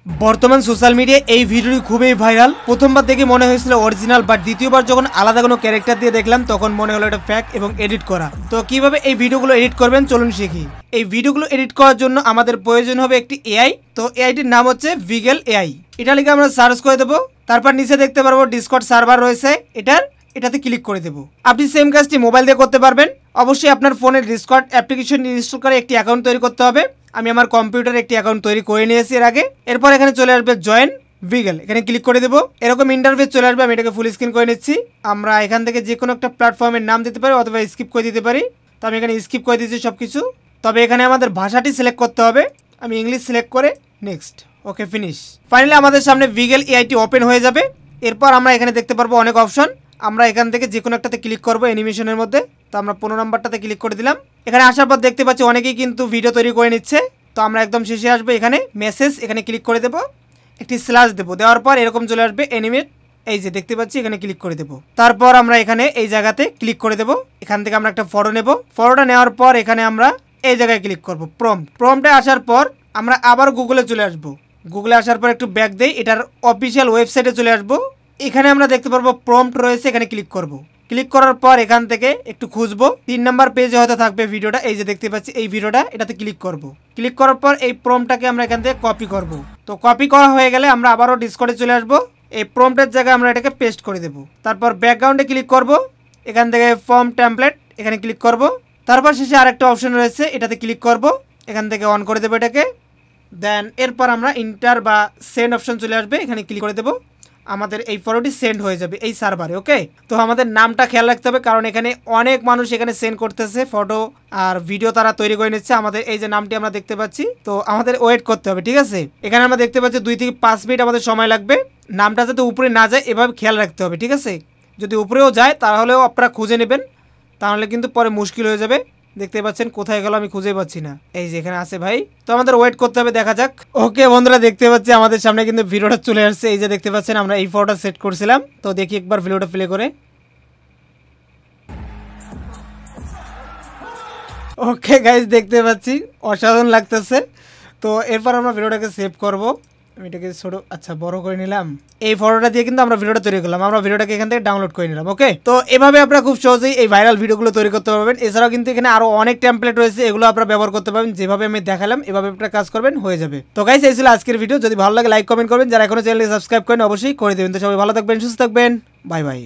বর্তমান সোশ্যাল মিডিয়ায় এই ভিডিওটি খুবই ভাইরাল। প্রথমবার দেখে মনে হয়েছিল অরিজিনাল, বাট দ্বিতীয়বার যখন আলাদা কোনো ক্যারেক্টার দিয়ে দেখলাম তখন মনে হলো এটা ফেক এবং এডিট করা। তো কিভাবে এই ভিডিওগুলো এডিট করবেন চলুন শিখি। এই ভিডিওগুলো এডিট করার জন্য আমাদের প্রয়োজন হবে একটি এআই। তো এআইটির নাম হচ্ছে ভিগেল এআই। এটা লিখে আমরা সার্চ করে দেবো। তারপর নিচে দেখতে পারবো ডিসকর্ড সার্ভার রয়েছে, এটাতে ক্লিক করে দেবো। আপনি সেম কাজটি মোবাইল দিয়ে করতে পারবেন। অবশ্যই আপনার ফোনে ডিসকর্ড অ্যাপ্লিকেশন ইনস্টল করে একটি অ্যাকাউন্ট তৈরি করতে হবে। আমি আমার কম্পিউটারে একটি অ্যাকাউন্ট তৈরি করে নিয়েছি এর আগে। এরপর এখানে চলে আসবে জয়েন ভিগেল, এখানে ক্লিক করে দেবো। এরকম ইন্টারফেস চলে আসবে। আমি এটাকে ফুল স্ক্রিন করে নিচ্ছি। আমরা এখান থেকে যে কোনো একটা প্ল্যাটফর্মের নাম দিতে পারি অথবা স্কিপ করে দিতে পারি। তো আমি এখানে স্কিপ করে দিচ্ছি সব কিছু। তবে এখানে আমাদের ভাষাটি সিলেক্ট করতে হবে। আমি ইংলিশ সিলেক্ট করে নেক্সট, ওকে ফিনিশ। ফাইনালি আমাদের সামনে ভিগেল এআইটি ওপেন হয়ে যাবে। এরপর আমরা এখানে দেখতে পারবো অনেক অপশন। আমরা এখান থেকে যে কোনো একটাতে ক্লিক করবো অ্যানিমেশনের মধ্যে। তো আমরা 15 নম্বরটাতে ক্লিক করে দিলাম। এখানে আসার পর দেখতে পাচ্ছি অনেকেই কিন্তু ভিডিও তৈরি করে নিচ্ছে। তো আমরা একদম শেষে আসবো, এখানে মেসেজ, এখানে ক্লিক করে দেবো, একটি স্ল্যাশ দেবো। দেওয়ার পর এরকম চলে আসবে অ্যানিমেট, এই যে দেখতে পাচ্ছি এখানে ক্লিক করে দেবো। তারপর আমরা এখানে এই জায়গাতে ক্লিক করে দেবো। এখান থেকে আমরা একটা ফটো নেব। ফটোটা নেওয়ার পর এখানে আমরা এই জায়গায় ক্লিক করবো প্রম্পটে আসার পর আমরা আবার গুগলে চলে আসবো। গুগলে আসার পর একটু ব্যাক দেই, এটার অফিসিয়াল ওয়েবসাইটে চলে আসবো। এখানে আমরা দেখতে পারবো প্রম্পট রয়েছে, এখানে ক্লিক করব। ক্লিক করার পর এখান থেকে একটু খুঁজবো, 3 নাম্বার পেজে হয়তো থাকবে ভিডিওটা, এই যে দেখতে পাচ্ছি এই ভিডিওটা, এটাতে ক্লিক করব। ক্লিক করার পর এই প্রম্পটটাকে আমরা এখান থেকে কপি করব। তো কপি করা হয়ে গেলে আমরা আবারও ডিসকর্ডে চলে আসবো। এই প্রম্পটের জায়গায় আমরা এটাকে পেস্ট করে দেবো। তারপর ব্যাকগ্রাউন্ডে ক্লিক করব। এখান থেকে ফর্ম টেমপ্লেট, এখানে ক্লিক করব। তারপর শেষে আরেকটা অপশন রয়েছে, এটাতে ক্লিক করব। এখান থেকে অন করে দেবো এটাকে। দেন এরপর আমরা ইন্টার বা সেন্ড অপশন চলে আসবে, এখানে ক্লিক করে দেবো। আমাদের এই ফটোটি সেন্ড হয়ে যাবে এই সার্ভারে। ওকে, তো আমাদের নামটা খেয়াল রাখতে হবে, কারণ এখানে অনেক মানুষ এখানে সেন্ড করতেছে ফটো আর ভিডিও, তারা তৈরি করে নিচ্ছে। আমাদের এই যে নামটি আমরা দেখতে পাচ্ছি, তো আমাদের ওয়েট করতে হবে, ঠিক আছে। এখানে আমরা দেখতে পাচ্ছি 2 থেকে 5 মিনিট আমাদের সময় লাগবে। নামটা যাতে উপরে না যায় এভাবে খেয়াল রাখতে হবে, ঠিক আছে। যদি উপরেও যায় তাহলেও আপনারা খুঁজে নেবেন, তাহলে কিন্তু পরে মুশকিল হয়ে যাবে। দেখতে পাচ্ছেন কোথায় গেল আমি খুঁজে পাচ্ছি না, এই যে এখানে আছে ভাই। তো আমাদের ওয়েট করতে হবে, দেখা যাক। ওকে বন্ধুরা, দেখতে পাচ্ছি আমাদের সামনে কিন্তু ভিডিওটা চলে আসছে। এই যে দেখতে পাচ্ছেন আমরা এই ফটোটা সেট করছিলাম। তো দেখি একবার ভিডিওটা প্লে করে। ওকে গাইজ, দেখতে পাচ্ছি অসাধারণ লাগতেছে। তো এরপর আমরা ভিডিওটাকে সেভ করব। আমি এটাকে ছোটো বড় করে নিলাম। এই ফটোটা দিয়ে কিন্তু আমরা ভিডিওটা তৈরি করলাম। আমরা ভিডিওটাকে এখান থেকে ডাউনলোড করে নিলাম। ওকে, তো এভাবে আপনারা খুব সহজেই এই ভাইরাল ভিডিওগুলো তৈরি করতে পারবেন। এছাড়াও কিন্তু এখানে আরো অনেক টেমপ্লেট রয়েছে, এগুলো আপনারা ব্যবহার করতে পারবেন। যেভাবে আমি দেখালাম এভাবে আপনারা কাজ করবেন, হয়ে যাবে। তো গাইস, এই ছিল আজকের ভিডিও। যদি ভালো লাগে লাইক কমেন্ট করবেন, যারা এখনো চ্যানেলটি সাবস্ক্রাইব করেন অবশ্যই করে দেবেন। তো সবাই ভালো থাকবেন, সুস্থ থাকবেন, বাই বাই।